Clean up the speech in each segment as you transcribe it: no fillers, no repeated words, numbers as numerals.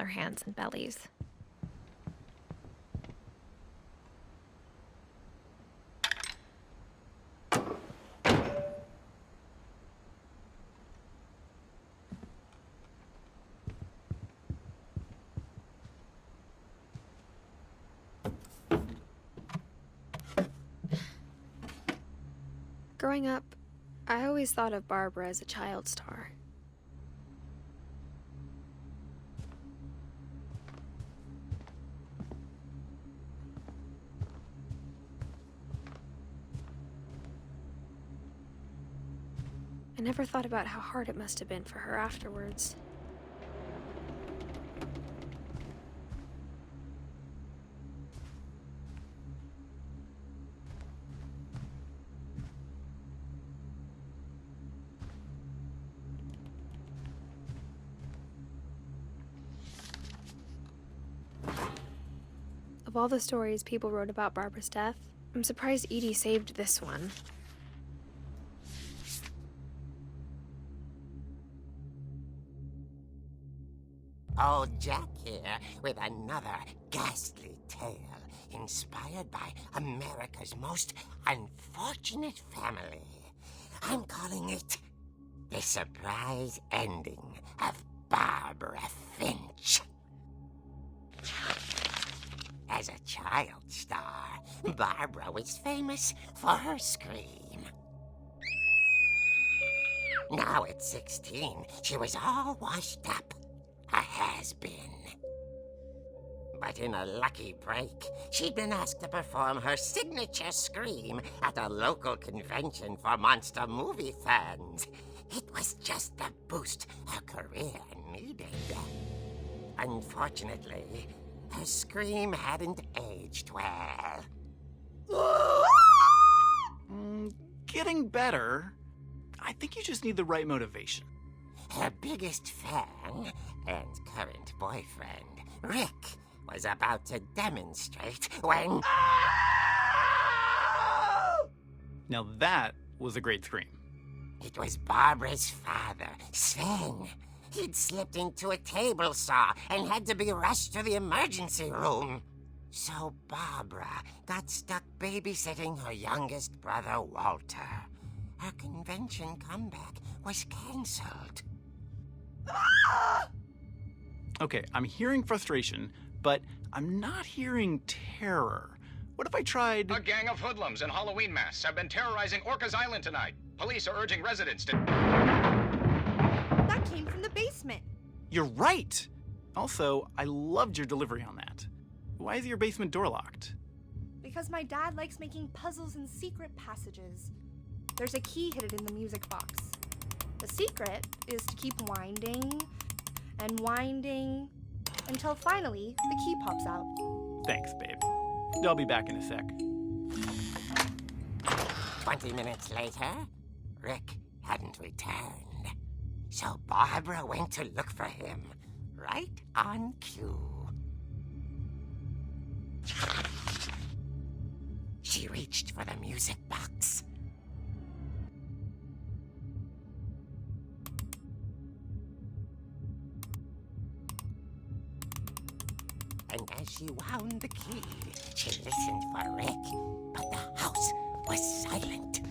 hands and bellies. Growing up, I always thought of Barbara as a child star. I never thought about how hard it must have been for her afterwards. Of all the stories people wrote about Barbara's death, I'm surprised Edie saved this one. Old Jack here with another ghastly tale inspired by America's most unfortunate family. I'm calling it The Surprise Ending of Barbara Finch. As a child star, Barbara was famous for her scream. Now at 16, she was all washed up. A has-been. But in a lucky break, she'd been asked to perform her signature scream at a local convention for monster movie fans. It was just the boost her career needed. Unfortunately, her scream hadn't aged well. Getting better. I think you just need the right motivation. Her biggest fan and current boyfriend, Rick, was about to demonstrate when... Now that was a great scream. It was Barbara's father, Sven. He'd slipped into a table saw and had to be rushed to the emergency room. So Barbara got stuck babysitting her youngest brother, Walter. Her convention comeback was cancelled. Okay, I'm hearing frustration, but I'm not hearing terror. What if I tried... A gang of hoodlums in Halloween masks have been terrorizing Orcas Island tonight. Police are urging residents to... That came from the basement. You're right! Also, I loved your delivery on that. Why is your basement door locked? Because my dad likes making puzzles and secret passages. There's a key hidden in the music box. The secret is to keep winding and winding until finally the key pops out. Thanks, babe. I'll be back in a sec. 20 minutes later, Rick hadn't returned. So Barbara went to look for him, right on cue. She reached for the music box. And as she wound the key, she listened for Rick, but the house was silent.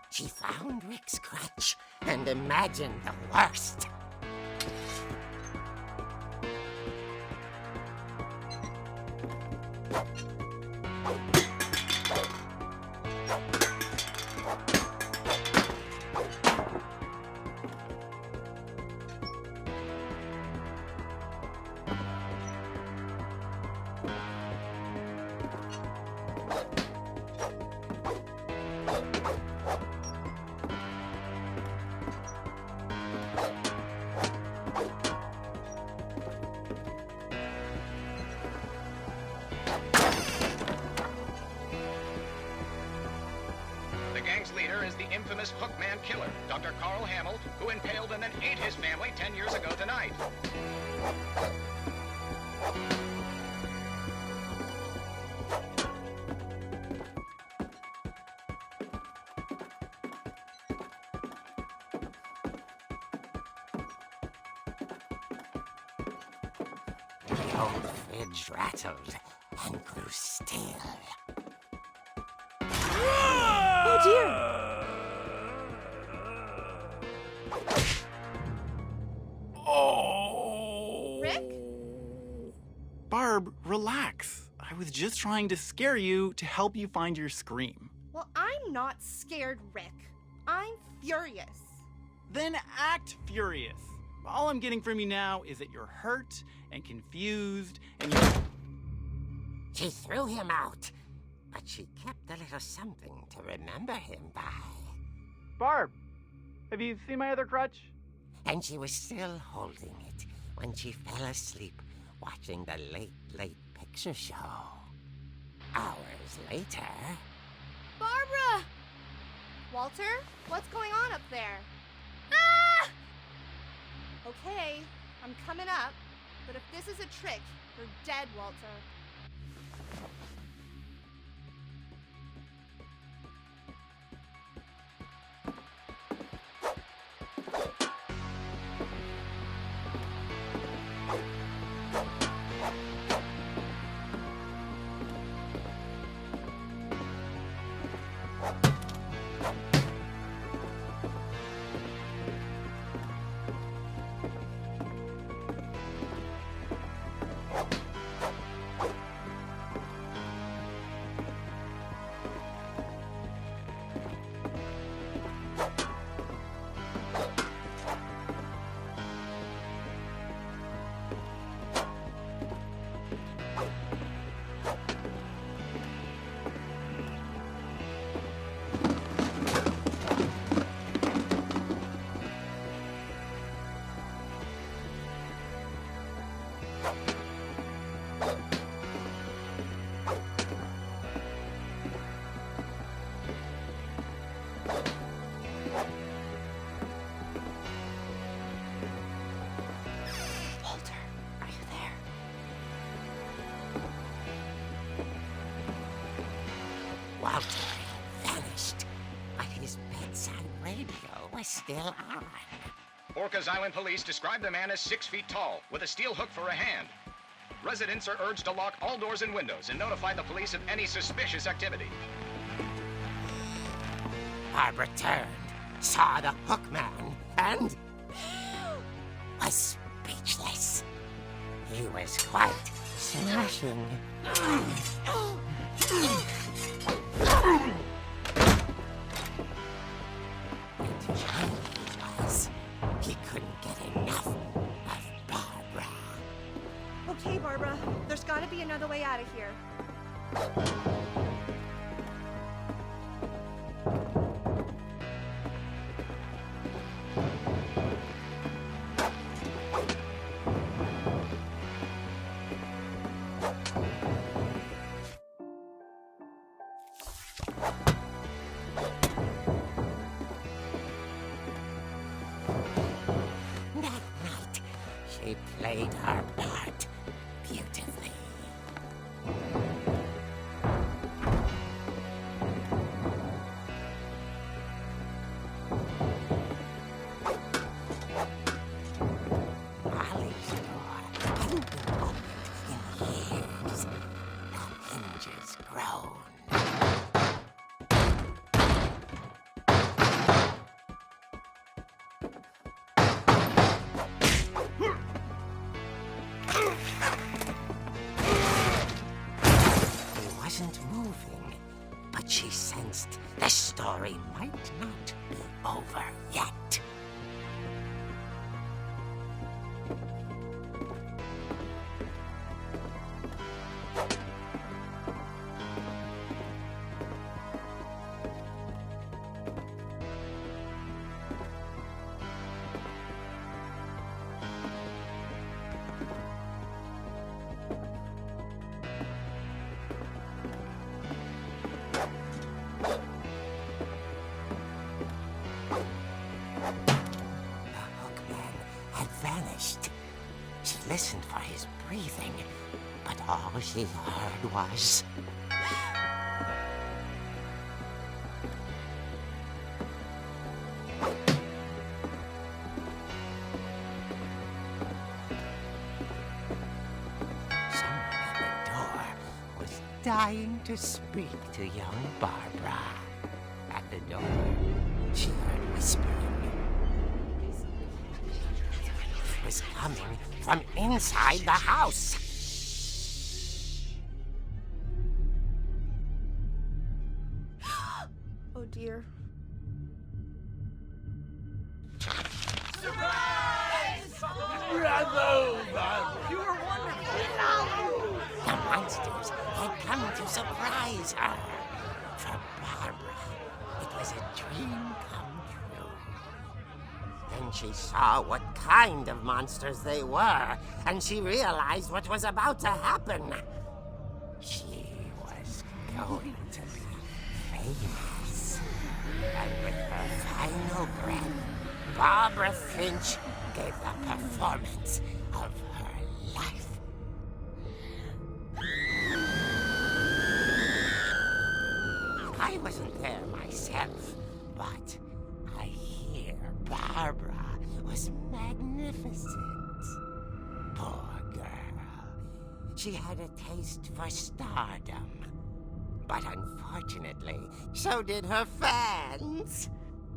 She found Rick's crutch and imagined the worst. here is the infamous Hookman killer, Dr. Carl Hamill, who impaled and then ate his family 10 years ago tonight. The old fridge rattled and grew still. Oh dear! Oh! Rick? Barb, relax. I was just trying to scare you to help you find your scream. Well, I'm not scared, Rick. I'm furious. Then act furious. All I'm getting from you now is that you're hurt and confused and you're... She threw him out, but she kept a little something to remember him by. Barb, have you seen my other crutch? And she was still holding it when she fell asleep watching the late picture show. Hours later... Barbara! Walter, what's going on up there? Ah! Okay, I'm coming up, but if this is a trick, you're dead, Walter. Walter, are you there? Walter vanished, but his bedside radio was still on. Orcas Island police describe the man as 6 feet tall, with a steel hook for a hand. Residents are urged to lock all doors and windows and notify the police of any suspicious activity. Barbara turned, saw the Hookman, and was speechless. He was quite smashing. And he was. He couldn't get enough of Barbara. Okay, Barbara, there's gotta be another way out of here. That night, she played her part beautifully. Molly's door hadn't been opened in years. The hinges groaned. He wasn't moving, but she sensed the story might not be over yet. listened for his breathing, but all she heard was... Someone at the door was dying to speak to young Barbara. At the door, she heard whispering. It was coming from inside the house. Oh dear. The monsters had come to surprise her. For Barbara, it was a dream come true. Then she saw what kind of monsters they were, and she realized what was about to happen. She was going to be famous. And with her final breath, Barbara Finch gave the performance of her life. I wasn't there myself, but I hear Barbara was magnificent. Poor girl. She had a taste for stardom. But unfortunately, so did her fans.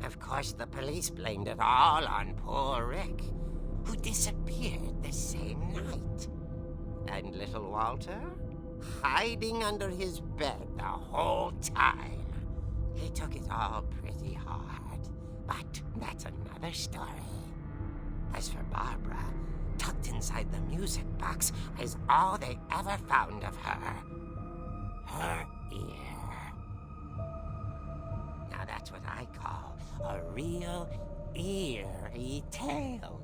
Of course, the police blamed it all on poor Rick, who disappeared the same night. And little Walter? Hiding under his bed the whole time. He took it all pretty hard, but that's another story. As for Barbara, tucked inside the music box is all they ever found of her. Her ear. Now that's what I call a real eerie tale.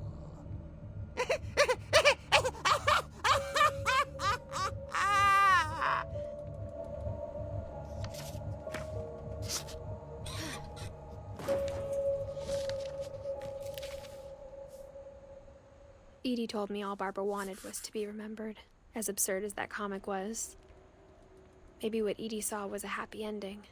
Edie told me all Barbara wanted was to be remembered, as absurd as that comic was. Maybe what Edie saw was a happy ending.